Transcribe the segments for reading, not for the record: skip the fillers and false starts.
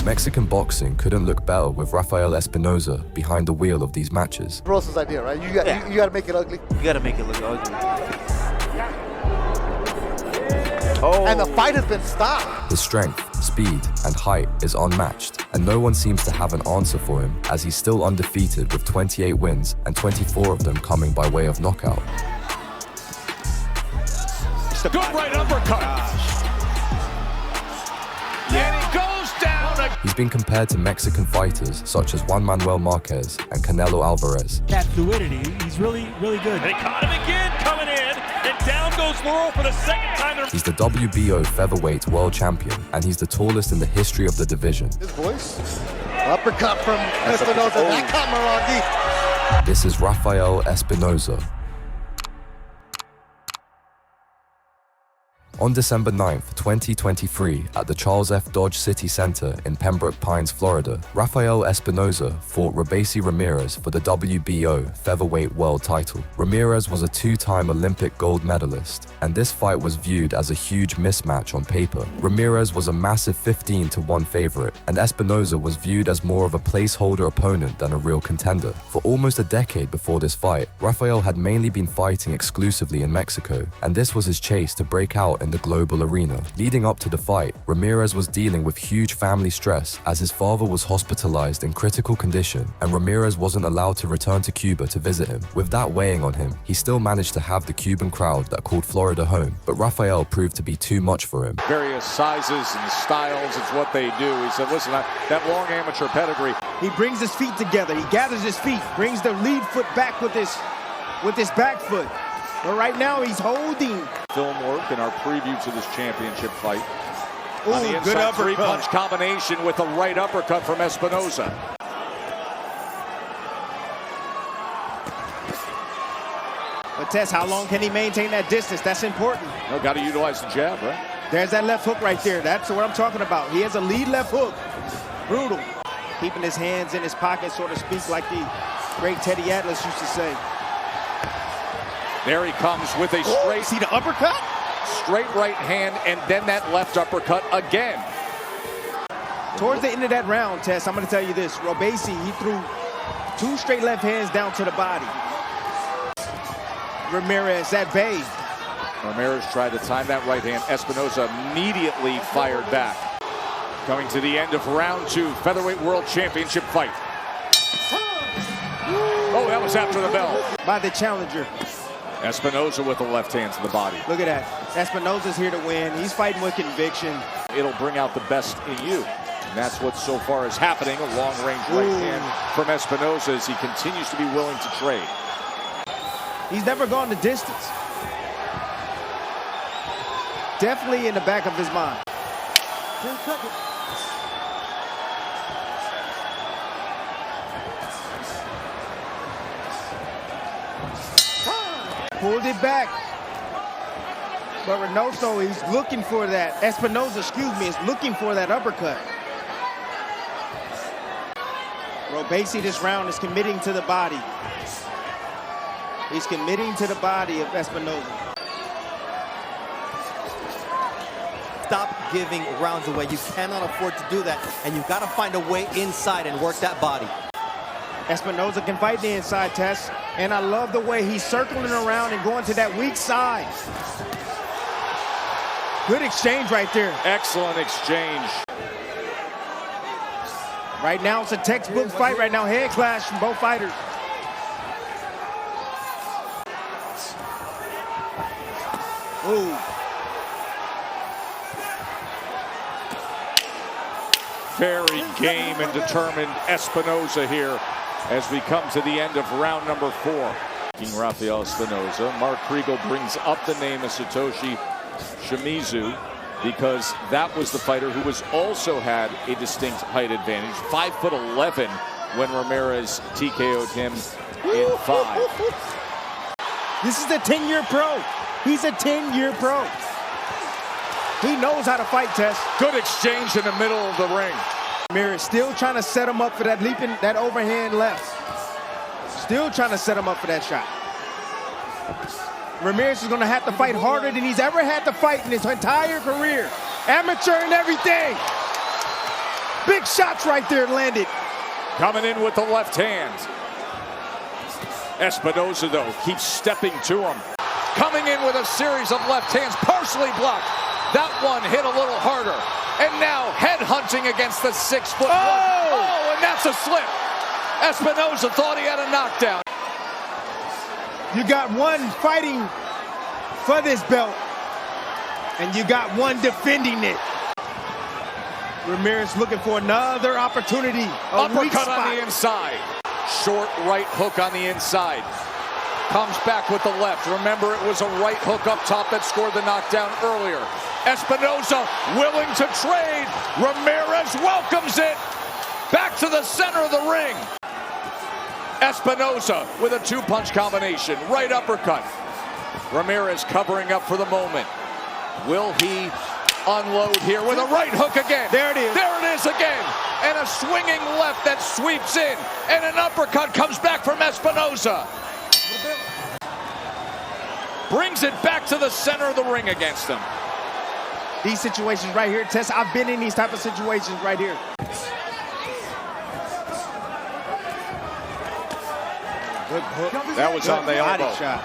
Mexican boxing couldn't look better with Rafael Espinoza behind the wheel of these matches. Rosa's idea, right? You got to make it ugly. You got to make it look ugly. Oh. And the fight has been stopped. His strength, speed, and height is unmatched, and no one seems to have an answer for him, as he's still undefeated with 28 wins and 24 of them coming by way of knockout. Good right uppercut. And he goes down. He's been compared to Mexican fighters such as Juan Manuel Marquez and Canelo Alvarez. That fluidity, he's really, really good. They caught him again, coming in, and down goes Laurel for the second time. He's the WBO featherweight world champion, and he's the tallest in the history of the division. His voice. Uppercut from Espinosa. That caught him around deep. This is Rafael Espinoza. On December 9th, 2023, at the Charles F. Dodge City Center in Pembroke Pines, Florida, Rafael Espinoza fought Robeisy Ramirez for the WBO featherweight world title. Ramirez was a two-time Olympic gold medalist, and this fight was viewed as a huge mismatch on paper. Ramirez was a massive 15-1 favorite, and Espinoza was viewed as more of a placeholder opponent than a real contender. For almost a decade before this fight, Rafael had mainly been fighting exclusively in Mexico, and this was his chase to break out in the global arena. Leading up to the fight, Ramirez was dealing with huge family stress as his father was hospitalized in critical condition and Ramirez wasn't allowed to return to Cuba to visit him. With that weighing on him, he still managed to have the Cuban crowd that called Florida home, but Rafael proved to be too much for him. Various sizes and styles, it's what they do. He said, listen, that long amateur pedigree. He brings his feet together. He gathers his feet, brings the lead foot back with his back foot. But right now he's holding. Film work in our preview to this championship fight. Ooh, on the good inside, uppercut. three-punch combination with a right uppercut from Espinosa. But Tess, how long can he maintain that distance? That's important. No, got to utilize the jab, right? There's that left hook right there. That's what I'm talking about. He has a lead left hook. Brutal. Keeping his hands in his pocket, so to speak, like the great Teddy Atlas used to say. There he comes with a straight. See the uppercut? Straight right hand and then that left uppercut again. Towards the end of that round, Tess, I'm going to tell you this. Robeisy, he threw two straight left hands down to the body. Ramirez at bay. Ramirez tried to time that right hand. Espinosa immediately fired back. Coming to the end of round two, featherweight world championship fight. Oh, that was after the bell. By the challenger. Espinosa with the left hand to the body. Look at that. Espinosa's here to win. He's fighting with conviction. It'll bring out the best in you. And that's what so far is happening. A long-range right hand from Espinosa as he continues to be willing to trade. He's never gone the distance. Definitely in the back of his mind. Pulled it back. But Reynoso, he's looking for that. Espinosa, excuse me, is looking for that uppercut. Robeisy this round is committing to the body. He's committing to the body of Espinosa. Stop giving rounds away. You cannot afford to do that, and you've got to find a way inside and work that body. Espinosa can fight the inside, Tess, and I love the way he's circling around and going to that weak side. Good exchange right there. Excellent exchange. Right now, it's a textbook fight right now. Head clash from both fighters. Ooh. Very game and determined Espinosa here as we come to the end of round number 4. Rafael Espinoza. Mark Kriegel brings up the name of Satoshi Shimizu because that was the fighter who was also had a distinct height advantage. 5'11" when Ramirez TKO'd him in 5. This is a 10-year pro. He's a 10-year pro. He knows how to fight, Tess. Good exchange in the middle of the ring. Ramirez still trying to set him up for that leaping, that overhand left. Still trying to set him up for that shot. Ramirez is going to have to fight harder than he's ever had to fight in his entire career. Amateur and everything. Big shots right there landed. Coming in with the left hand. Espinosa, though, keeps stepping to him. Coming in with a series of left hands, partially blocked. That one hit a little harder. And now head hunting against the 6'1". Oh, and that's a slip. Espinosa thought he had a knockdown. You got one fighting for this belt, and you got one defending it. Ramirez looking for another opportunity. Uppercut on the inside. Short right hook on the inside. Comes back with the left. Remember, it was a right hook up top that scored the knockdown earlier. Espinosa willing to trade. Ramirez welcomes it. Back to the center of the ring. Espinosa with a two-punch combination. Right uppercut. Ramirez covering up for the moment. Will he unload here with a right hook again? There it is. There it is again. And a swinging left that sweeps in. And an uppercut comes back from Espinosa. Brings it back to the center of the ring against him. These situations right here, Tess, I've been in these type of situations right here. Good hook. That was on the body elbow. shot.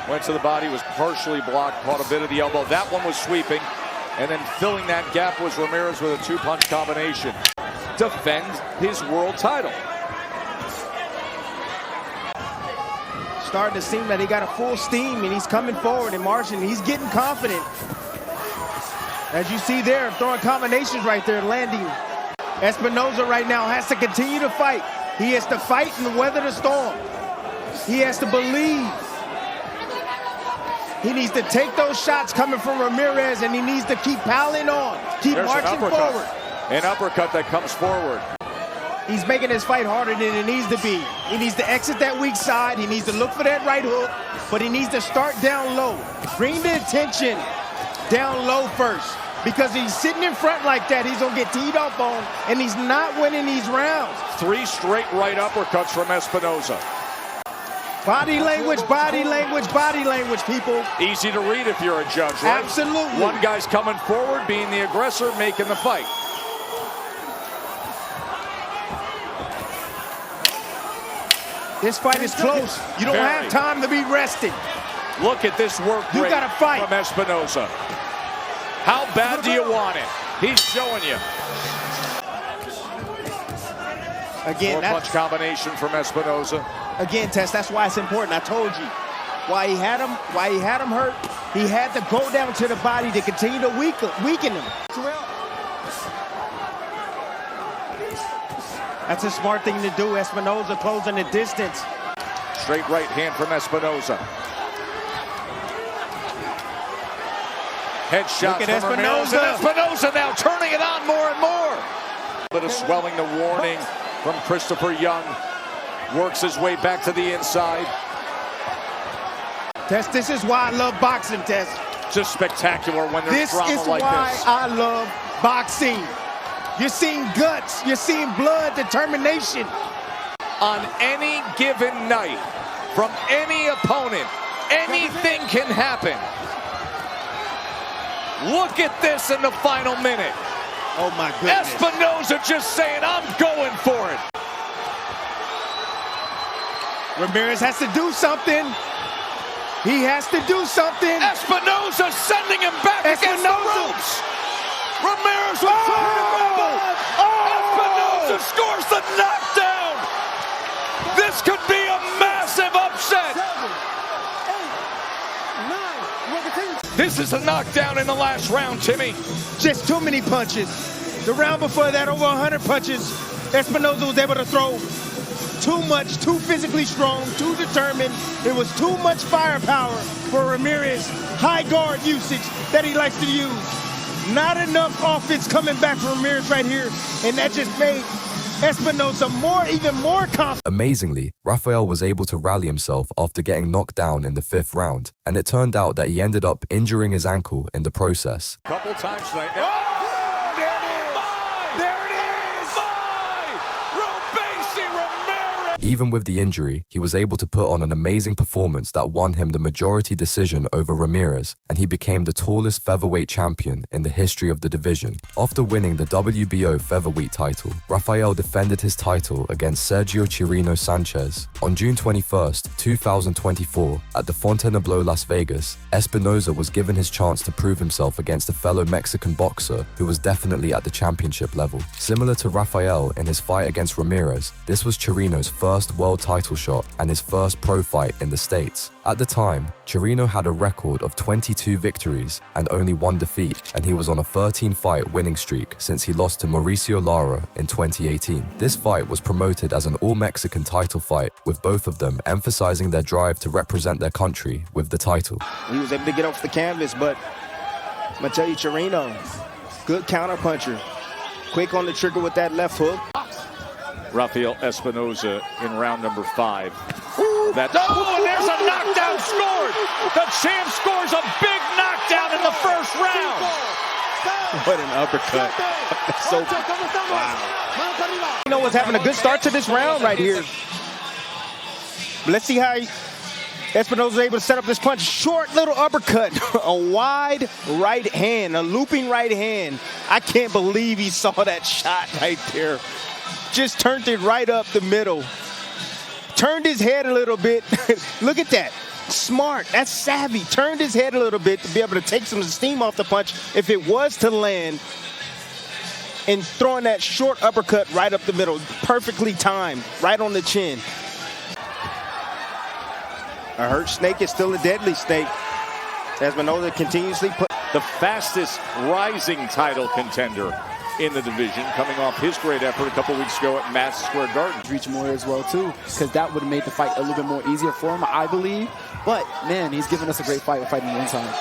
Went to the body, was partially blocked, caught a bit of the elbow. That one was sweeping. And then filling that gap was Ramirez with a two-punch combination. Defends his world title. Starting to seem that he got a full steam and he's coming forward and marching. He's getting confident. As you see there, throwing combinations right there, landing. Espinosa right now has to continue to fight. He has to fight and weather the storm. He has to believe. He needs to take those shots coming from Ramirez, and he needs to keep piling on, keep marching forward. An uppercut that comes forward. He's making his fight harder than it needs to be. He needs to exit that weak side. He needs to look for that right hook, but he needs to start down low. Bring the attention down low first, because he's sitting in front like that, he's going to get teed up on, and he's not winning these rounds. 3 straight right uppercuts from Espinosa. Body language, body language, body language, people. Easy to read if you're a judge, right? Absolutely. One guy's coming forward, being the aggressor, making the fight. This fight is close. You don't have time to be resting. Look at this work You rate gotta fight. from Espinosa. How bad do you want it? He's showing you. Again, Four-punch combination from Espinosa. Again, Tess, that's why it's important. I told you. Why he had him hurt. He had to go down to the body to continue to weaken him. That's a smart thing to do. Espinosa closing the distance. Straight right hand from Espinosa. Headshot from Espinosa. Espinosa now turning it on more and more. Bit of swelling, the warning from Christopher Young. Works his way back to the inside. Tess, this is why I love boxing, Tess. Just spectacular when there's drama like this. This is why I love boxing. You're seeing guts. You're seeing blood, determination. On any given night, from any opponent, anything can happen. Look at this in the final minute. Oh, my goodness. Espinosa just saying, I'm going for it. Ramirez has to do something. He has to do something. Espinosa sending him back against the ropes. Ramirez was trying to grab him. Espinosa scores the knockdown. This could be a massive upset. This is a knockdown in the last round, Timmy. Just too many punches. The round before that, over 100 punches. Espinosa was able to throw too much, too physically strong, too determined. It was too much firepower for Ramirez. High guard usage that he likes to use. Not enough offense coming back from Ramirez right here, and that just made Espinosa even more confident. Amazingly, Rafael was able to rally himself after getting knocked down in the 5th round, and it turned out that he ended up injuring his ankle in the process. Couple times tonight. There it is! There it is! Robeisy Ramirez! Even with the injury, he was able to put on an amazing performance that won him the majority decision over Ramirez, and he became the tallest featherweight champion in the history of the division. After winning the WBO featherweight title, Rafael defended his title against Sergio Chirino Sanchez. On June 21st, 2024, at the Fontainebleau, Las Vegas, Espinoza was given his chance to prove himself against a fellow Mexican boxer who was definitely at the championship level. Similar to Rafael in his fight against Ramirez, this was Chirino's first world title shot and his first pro fight in the States. At the time, Chirino had a record of 22 victories and only 1 defeat, and he was on a 13-fight winning streak since he lost to Mauricio Lara in 2018. This fight was promoted as an all-Mexican title fight, with both of them emphasizing their drive to represent their country with the title. He was able to get off the canvas, but I'm going to tell you, Chirino, good counterpuncher. Quick on the trigger with that left hook. Rafael Espinoza in round number 5. And there's a knockdown scored. The champ scores a big knockdown in the first round. What an uppercut. So, wow. You know what's having a good start to this round right here. But let's see how Espinoza is able to set up this punch. Short little uppercut. A wide right hand, a looping right hand. I can't believe he saw that shot right there. Just turned it right up the middle. Turned his head a little bit. Look at that. Smart. That's savvy. Turned his head a little bit to be able to take some steam off the punch if it was to land. And throwing that short uppercut right up the middle. Perfectly timed. Right on the chin. A hurt snake is still a deadly snake. Espinoza continuously put the fastest rising title contender in the division, coming off his great effort a couple weeks ago at Madison Square Garden. Reach more as well too, because that would have made the fight a little bit more easier for him, I believe. But man, he's given us a great fight fighting the inside.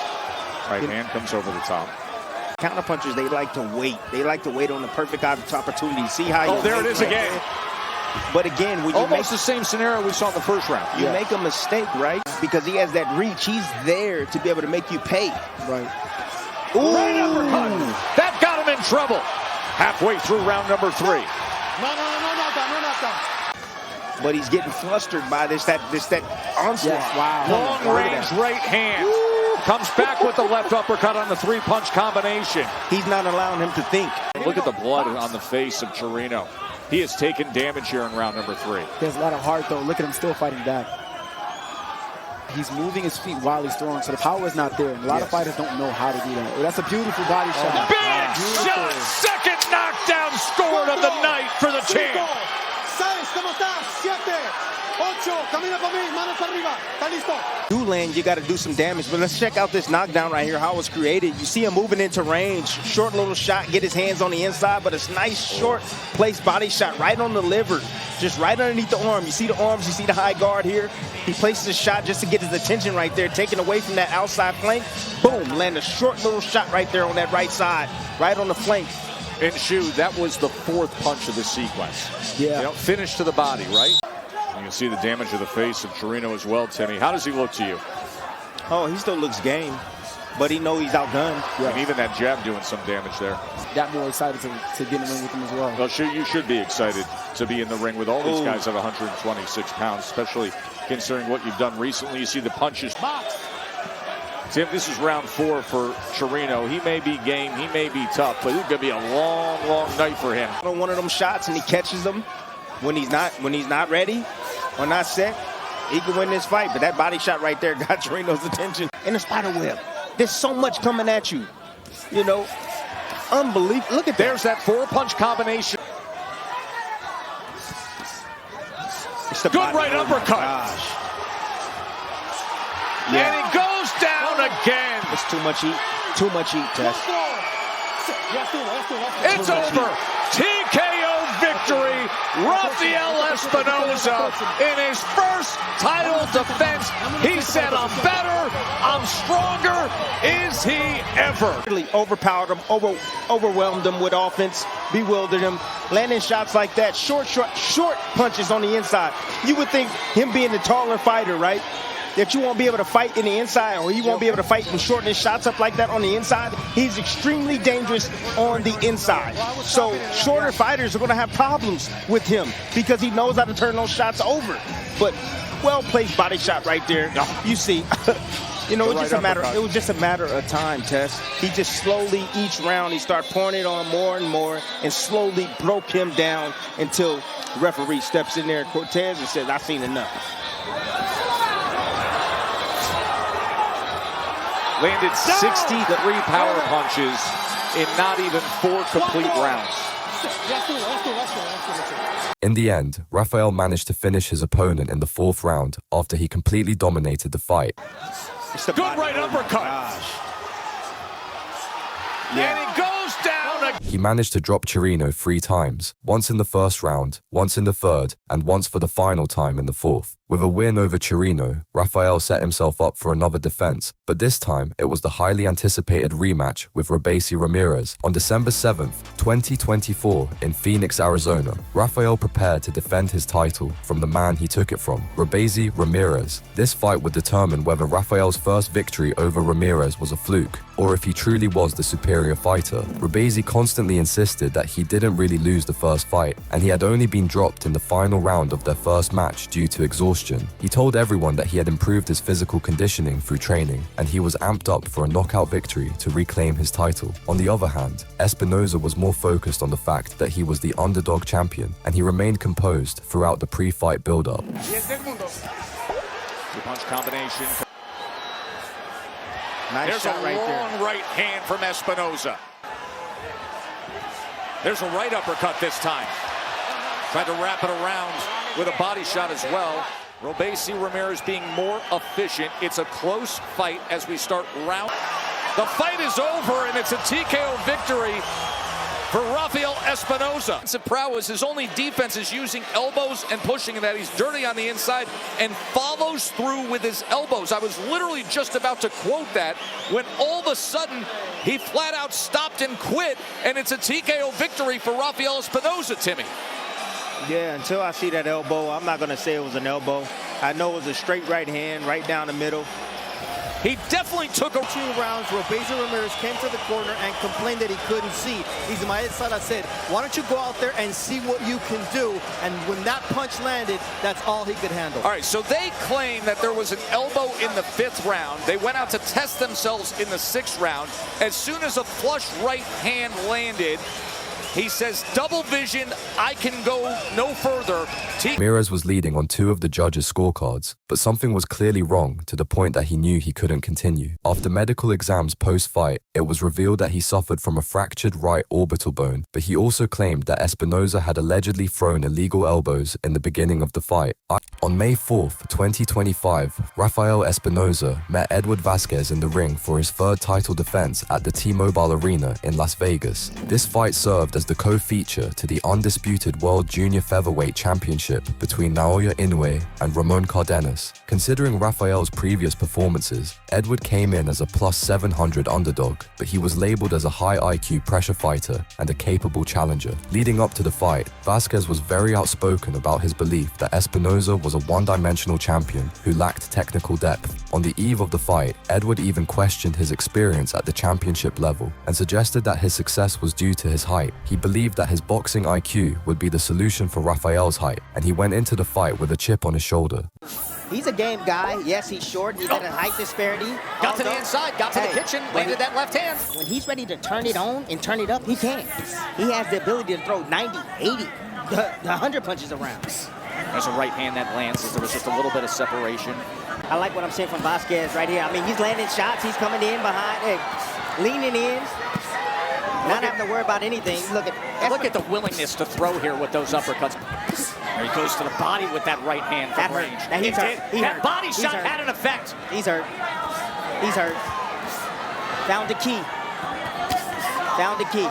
Right hand comes over the top. Counterpunchers, they like to wait. They like to wait on the perfect opportunity. See how there it is again. But again, when you almost the same scenario we saw in the first round. You make a mistake, right? Because he has that reach. He's there to be able to make you pay. Right. Ooh. Right uppercut. That got him in trouble. Halfway through round number 3. But he's getting flustered by that onslaught. Yes, wow. Long range right hand. Woo. Comes back with the left uppercut on the 3-punch combination. He's not allowing him to think. Look at the blood on the face of Chirino. He has taken damage here in round number 3. He has a lot of heart though. Look at him still fighting back. He's moving his feet while he's throwing, so the power is not there. And a lot of fighters don't know how to do that. That's a beautiful body shot. Big shot! Second knockdown scored of the night for the champ. Do land, you got to do some damage. But let's check out this knockdown right here, how it's created. You see him moving into range. Short little shot, get his hands on the inside, but it's nice short place body shot right on the liver. Just right underneath the arm. You see the arms, you see the high guard here. He places a shot just to get his attention right there, taken away from that outside flank. Boom, land a short little shot right there on that right side, right on the flank. And Shu, that was the 4th punch of the sequence. Yeah. Finish to the body, right? You can see the damage of the face of Chirino as well, Timmy. How does he look to you? Oh, he still looks game, but he knows he's outgunned. Yeah. And even that jab doing some damage there. Got more excited to get in the ring with him as well. Well, Shu, you should be excited to be in the ring with all these guys at 126 pounds, especially considering what you've done recently. You see the punches. Tim, this is round 4 for Chirino. He may be game, he may be tough, but it's going to be a long, long night for him. On one of them shots and he catches them when he's not ready or not set, he can win this fight. But that body shot right there got Chirino's attention. In the spider web, there's so much coming at you. You know, unbelievable. Look at that. There's that 4-punch combination. Good right uppercut. Gosh. Yeah. And it goes down again. It's too much heat. Too much heat, Tess. It's over. TKO victory. Rafael Espinoza in his first title defense. He said, I'm better, I'm stronger. Is he ever? Really overpowered him, overwhelmed him with offense, bewildered him, landing shots like that, short punches on the inside. You would think him being the taller fighter, right? that you won't be able to fight in the inside, or he won't be able to fight and shorten his shots up like that on the inside. He's extremely dangerous on the inside. So shorter fighters are going to have problems with him because he knows how to turn those shots over. But well-placed body shot right there. You see, you know, it was just a matter of time, Tess. He just slowly, each round, he started pouring it on more and more and slowly broke him down until the referee steps in there, Cortez, and says, I've seen enough. Landed 63 power punches in not even 4 complete rounds. In the end, Rafael managed to finish his opponent in the 4th round after he completely dominated the fight. Good right uppercut. And it goes down. He managed to drop Chirino 3 times, once in the 1st round, once in the 3rd, and once for the final time in the 4th. With a win over Chirino, Rafael set himself up for another defense, but this time it was the highly anticipated rematch with Robeisy Ramirez on December 7th, 2024 in Phoenix, Arizona. Rafael prepared to defend his title from the man he took it from, Robeisy Ramirez. This fight would determine whether Rafael's first victory over Ramirez was a fluke, or if he truly was the superior fighter. Robeisy constantly insisted that he didn't really lose the first fight, and he had only been dropped in the final round of their first match due to exhaustion. He told everyone that he had improved his physical conditioning through training, and he was amped up for a knockout victory to reclaim his title. On the other hand, Espinoza was more focused on the fact that he was the underdog champion, and he remained composed throughout the pre-fight build-up. Two-punch combination. Nice There's shot a right long there. right hand from Espinoza. There's a right uppercut this time. Tried to wrap it around with a body shot as well. Robeisy Ramirez being more efficient. It's a close fight as we start round. The fight is over, and it's a TKO victory for Rafael Espinoza. Defensive prowess, his only defense is using elbows and pushing that. He's dirty on the inside and follows through with his elbows. I was literally just about to quote that when all of a sudden he flat out stopped and quit, and it's a TKO victory for Rafael Espinoza, Timmy. Yeah, until I see that elbow, I'm not going to say it was an elbow. I know it was a straight right hand, right down the middle. He definitely took 2 rounds. Robeisy Ramirez came to the corner and complained that he couldn't see. He's in my side. I said, why don't you go out there and see what you can do? And when that punch landed, that's all he could handle. All right, so they claim that there was an elbow in the 5th round. They went out to test themselves in the 6th round. As soon as a flush right hand landed, he says, double vision, I can go no further. Ramirez was leading on 2 of the judges' scorecards, but something was clearly wrong to the point that he knew he couldn't continue. After medical exams post-fight, it was revealed that he suffered from a fractured right orbital bone, but he also claimed that Espinoza had allegedly thrown illegal elbows in the beginning of the fight. On May 4th, 2025, Rafael Espinoza met Edward Vasquez in the ring for his 3rd title defense at the T-Mobile Arena in Las Vegas. This fight served as the co-feature to the undisputed World Junior Featherweight Championship between Naoya Inoue and Ramon Cardenas. Considering Rafael's previous performances, Edward came in as a plus 700 underdog, but he was labeled as a high IQ pressure fighter and a capable challenger. Leading up to the fight, Vasquez was very outspoken about his belief that Espinoza was a one-dimensional champion who lacked technical depth. On the eve of the fight, Edward even questioned his experience at the championship level and suggested that his success was due to his height. He believed that his boxing IQ would be the solution for Rafael's height, and he went into the fight with a chip on his shoulder. He's a game guy. Yes, he's short. He's got a height disparity. Got to the inside, got to the kitchen, landed that left hand. When he's ready to turn it on and turn it up, he can. He has the ability to throw 90, 80, the 100 punches around. There's a right hand that lands as there was just a little bit of separation. I like what I'm seeing from Vasquez right here. I mean, he's landing shots. He's coming in behind, leaning in. Not having to worry about anything. Look at the willingness to throw here with those uppercuts. There he goes to the body with that right hand from range. That body shot had an effect. He's hurt. He's hurt. Found the key. Found the key.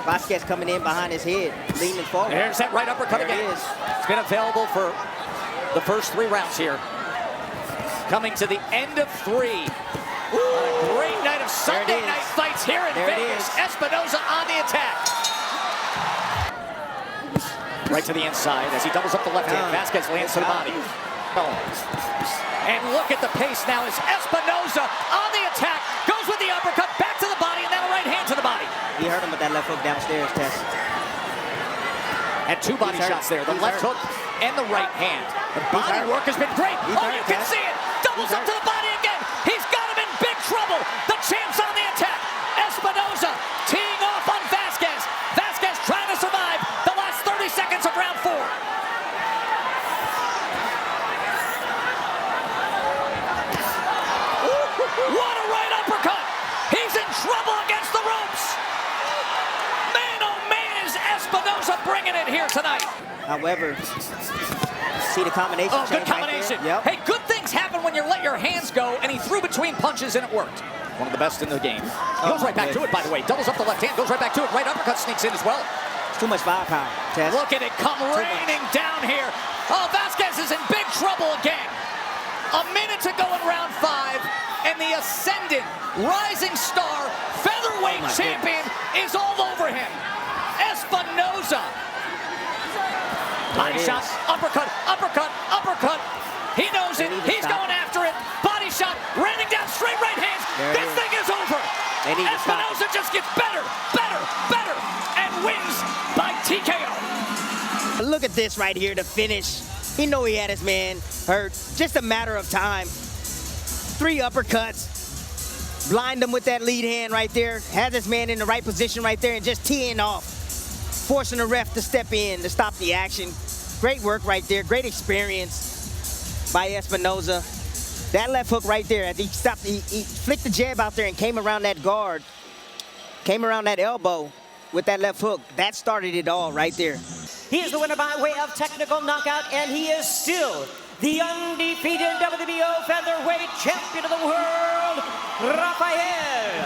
Vasquez coming in behind his head, leaning forward. There's that right uppercut again. It's been available for the first 3 rounds here. Coming to the end of 3. What a great night of Sunday night fights here in Vegas. Espinoza on the attack. Right to the inside as he doubles up the left hand. Vasquez lands to the body. And look at the pace now as Espinoza on the attack, goes with the uppercut, back to the body, and then a right hand to the body. He hurt him with that left hook downstairs, Tess. And 2 body shots there, the left hook and the right hand. The body work has been great. You can see it. Doubles up to the body again. He's got him in big trouble. The champ's on the attack. Espinoza teeing off on Vasquez. Vasquez trying to survive the last 30 seconds of round 4. What a right uppercut! He's in trouble against the ropes! Man, oh man, is Espinoza bringing it here tonight! However, see the combination. Oh, good combination. Right. Yep. Hey, good things happen when you let your hands go, and he threw between punches and it worked. One of the best in the game. He goes right back to it, by the way. Doubles up the left hand, goes right back to it. Right uppercut sneaks in as well. It's too much firepower, Tess. Look at it come raining down here. Oh, Vasquez is in big trouble again. A minute to go in round 5, and the ascendant, rising star, featherweight champion is all over him. Espinoza. Body shot, uppercut, uppercut, uppercut. He knows it. He's going after it. Body shot, raining down straight right hands. This thing is over. Espinoza just gets better, better, better, and wins by TKO. Look at this right here, the finish. He knew he had his man hurt. Just a matter of time. 3 uppercuts. Blind him with that lead hand right there. Had his man in the right position right there and just teeing off. Forcing the ref to step in to stop the action. Great work right there. Great experience by Espinoza. That left hook right there, he stopped, he flicked the jab out there and came around that guard. Came around that elbow with that left hook. That started it all right there. He is the winner by way of technical knockout, and he is still the undefeated WBO featherweight champion of the world, Rafael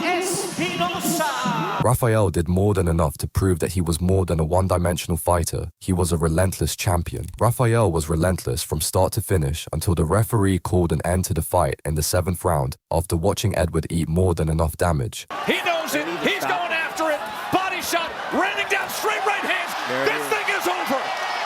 Espinoza. Rafael did more than enough to prove that he was more than a one-dimensional fighter. He was a relentless champion. Rafael was relentless from start to finish until the referee called an end to the fight in the 7th round after watching Edward eat more than enough damage. He knows it. He's going after it. Body shot, raining down straight right hands. This thing is over.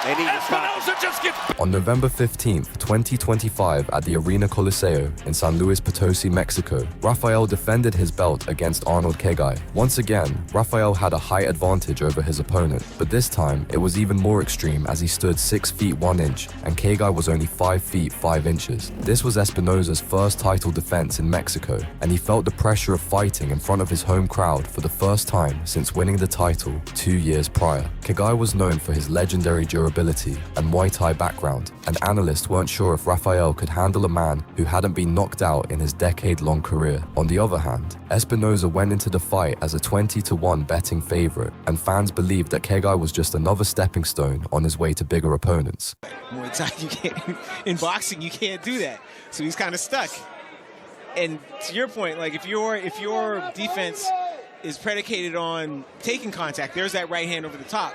Espinoza just gets... On November 15th, 2025 at the Arena Coliseo in San Luis Potosi, Mexico, Rafael defended his belt against Arnold Khegai. Once again, Rafael had a height advantage over his opponent, but this time it was even more extreme as he stood 6 feet 1 inch and Khegai was only 5 feet 5 inches. This was Espinoza's first title defense in Mexico, and he felt the pressure of fighting in front of his home crowd for the first time since winning the title 2 years prior. Khegai was known for his legendary durability and Muay Thai background, and analysts weren't sure if Rafael could handle a man who hadn't been knocked out in his decade-long career. On the other hand, Espinoza went into the fight as a 20-1 betting favorite, and fans believed that Khegai was just another stepping stone on his way to bigger opponents. Muay Thai, you can't, in boxing, you can't do that. So he's kind of stuck. And to your point, like if your defense is predicated on taking contact, there's that right hand over the top.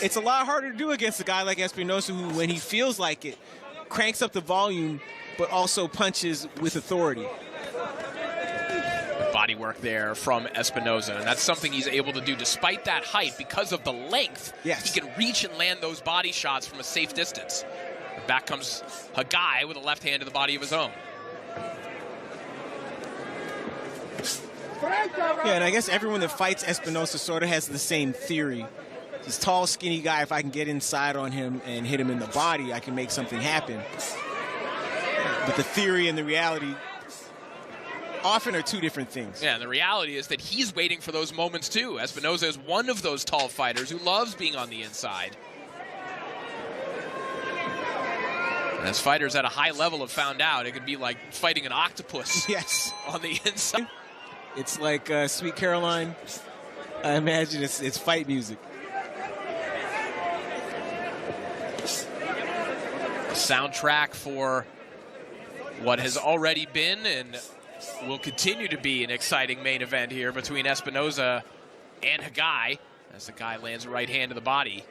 It's a lot harder to do against a guy like Espinosa who, when he feels like it, cranks up the volume, but also punches with authority. Body work there from Espinoza, and that's something he's able to do despite that height. Because of the length, yes, he can reach and land those body shots from a safe distance. Back comes Khegai with a left hand to the body of his own. Yeah, and I guess everyone that fights Espinosa sort of has the same theory. This tall, skinny guy, if I can get inside on him and hit him in the body, I can make something happen. But the theory and the reality often are 2 different things. Yeah, and the reality is that he's waiting for those moments too. Espinoza is one of those tall fighters who loves being on the inside. And as fighters at a high level have found out, it could be like fighting an octopus. Yes, on the inside. It's like Sweet Caroline. I imagine it's fight music. Soundtrack for what has already been and will continue to be an exciting main event here between Espinoza and Khegai, as the guy lands a right hand to the body.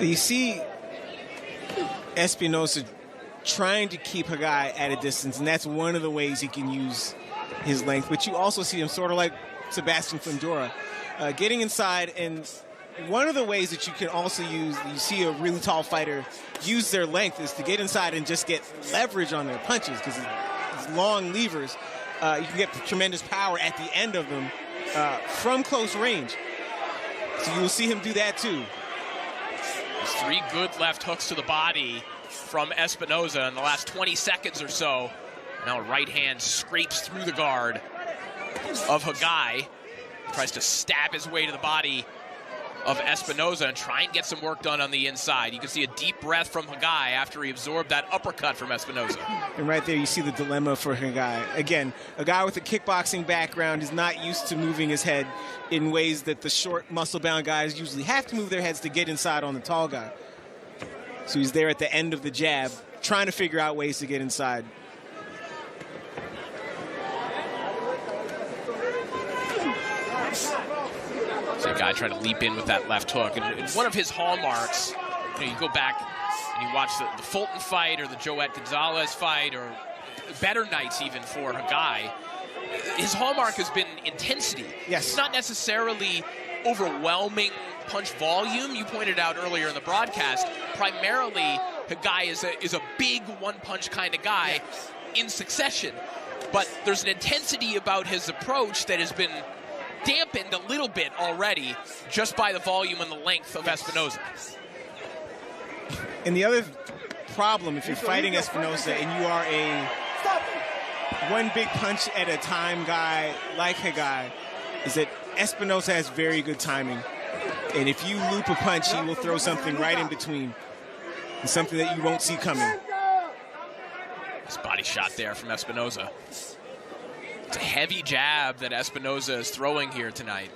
You see Espinoza trying to keep Khegai at a distance, and that's one of the ways he can use his length, but you also see him sort of like Sebastian Fundora, getting inside. And one of the ways that you can also use, you see a really tall fighter use their length, is to get inside and just get leverage on their punches, because these long levers, you can get tremendous power at the end of them from close range. So you will see him do that too. There's 3 good left hooks to the body from Espinoza in the last 20 seconds or so. Now a right hand scrapes through the guard of Khegai. Tries to stab his way to the body of Espinoza and try and get some work done on the inside. You can see a deep breath from Khegai after he absorbed that uppercut from Espinoza. And right there you see the dilemma for Khegai. Again, a guy with a kickboxing background is not used to moving his head in ways that the short, muscle-bound guys usually have to move their heads to get inside on the tall guy. So he's there at the end of the jab, trying to figure out ways to get inside. So a guy trying to leap in with that left hook. And one of his hallmarks, you go back and you watch the Fulton fight or the Joette Gonzalez fight or better nights even for Khegai. His hallmark has been intensity. Yes. It's not necessarily overwhelming punch volume. You pointed out earlier in the broadcast, primarily Khegai is a big one-punch kind of guy in succession. But there's an intensity about his approach that has been dampened a little bit already just by the volume and the length of Espinoza. And the other problem, if you're fighting Espinoza and you are a one big punch at a time guy like Khegai, is that Espinoza has very good timing. And if you loop a punch, he will throw something right in between. And something that you won't see coming. This body shot there from Espinoza. It's a heavy jab that Espinoza is throwing here tonight.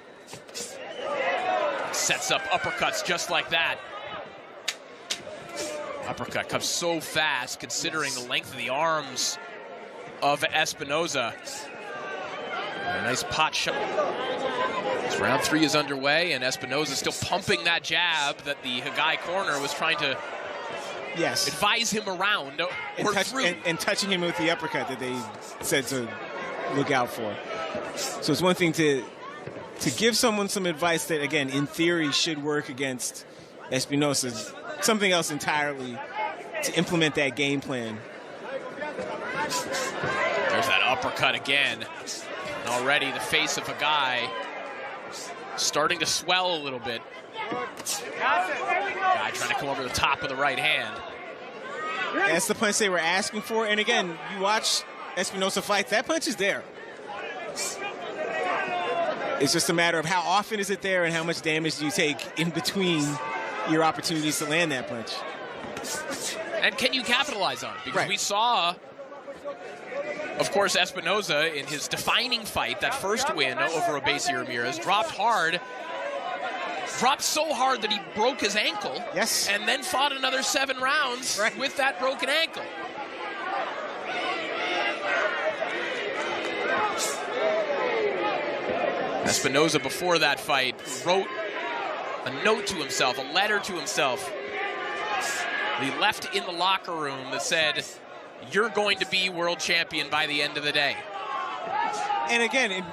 Sets up uppercuts just like that. Uppercut comes so fast considering the length of the arms of Espinoza. A nice pot shot. This round 3 is underway, and Espinoza still pumping that jab that the Khegai corner was trying to advise him around or through. And touching him with the uppercut that they said to look out for. So it's one thing to give someone some advice that, again, in theory should work against Espinosa. Something else entirely to implement that game plan. There's that uppercut again. And already the face of a guy starting to swell a little bit. Guy trying to come over the top of the right hand. That's the punch they were asking for. And again, you watch Espinosa fights, that punch is there. It's just a matter of how often is it there and how much damage do you take in between your opportunities to land that punch. And can you capitalize on it? Because we saw, of course, Espinoza in his defining fight, that first win over Robeisy Ramirez, dropped hard. Dropped so hard that he broke his ankle. Yes. And then fought another 7 rounds with that broken ankle. Espinoza, before that fight, wrote a note to himself, a letter to himself. He left in the locker room that said, "You're going to be world champion by the end of the day." And again,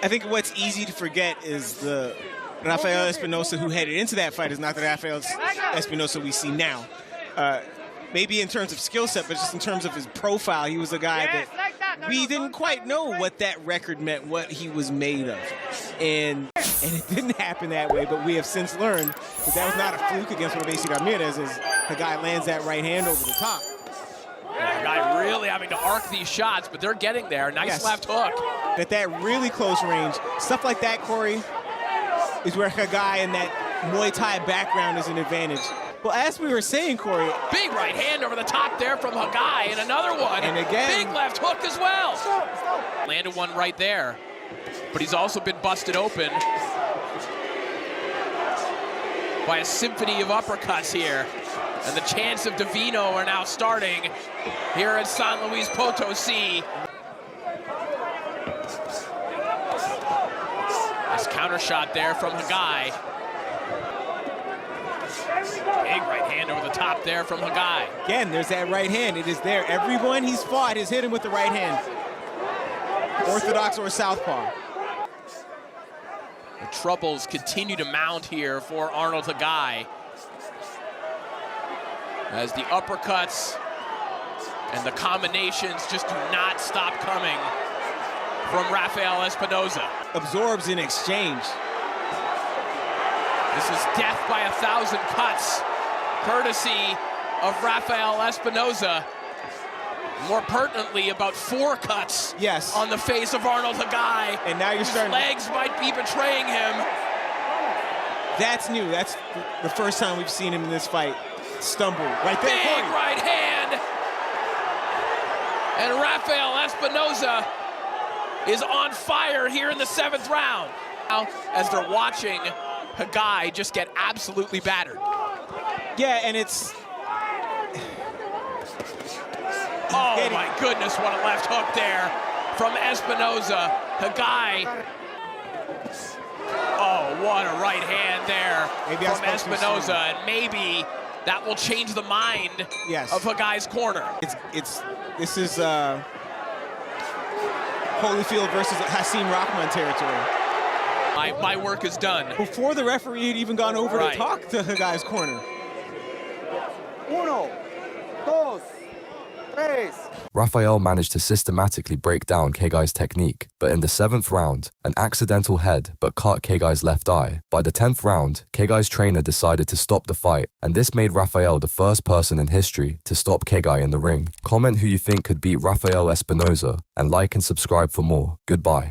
I think what's easy to forget is the Rafael Espinoza who headed into that fight is not the Rafael Espinoza we see now. Maybe in terms of skill set, but just in terms of his profile, he was a guy that we didn't quite know what that record meant, what he was made of. And it didn't happen that way, but we have since learned that that was not a fluke against Robeisy Ramirez as the guy lands that right hand over the top. The guy really having to arc these shots, but they're getting there. Nice left hook. At that really close range, stuff like that, Corey, is where Khegai and that Muay Thai background is an advantage. Well, as we were saying, Corey, big right hand over the top there from Khegai, and another one. And again, big left hook as well. Landed one right there, but he's also been busted open by a symphony of uppercuts here. And the chants of Divino are now starting here at San Luis Potosi. Nice counter shot there from Khegai. Big right hand over the top there from Khegai. Again, there's that right hand. It is there. Everyone he's fought has hit him with the right hand. Orthodox or southpaw. The troubles continue to mount here for Arnold Khegai, as the uppercuts and the combinations just do not stop coming from Rafael Espinoza. Absorbs in exchange. This is death by 1,000 cuts, courtesy of Rafael Espinoza. More pertinently, about 4 cuts on the face of Arnold Khegai. And now you're starting. His legs might be betraying him. That's new. That's the first time we've seen him in this fight stumble. Right there. Big right hand. And Rafael Espinoza is on fire here in the 7th round. Now, as they're watching Khegai just get absolutely battered. Yeah, and it's... Oh my goodness, what a left hook there from Espinoza. Khegai. Oh, what a right hand there from Espinoza, and maybe that will change the mind of Khegai corner. This is Holyfield versus Hasim Rahman territory. My work is done. Before the referee had even gone over to talk to Khegai's corner. 1, 2, 3. Rafael managed to systematically break down Kheigai's technique, but in the 7th round, an accidental head but caught Kheigai's left eye. By the 10th round, Kheigai's trainer decided to stop the fight, and this made Rafael the first person in history to stop Khegai in the ring. Comment who you think could beat Rafael Espinoza, and like and subscribe for more. Goodbye.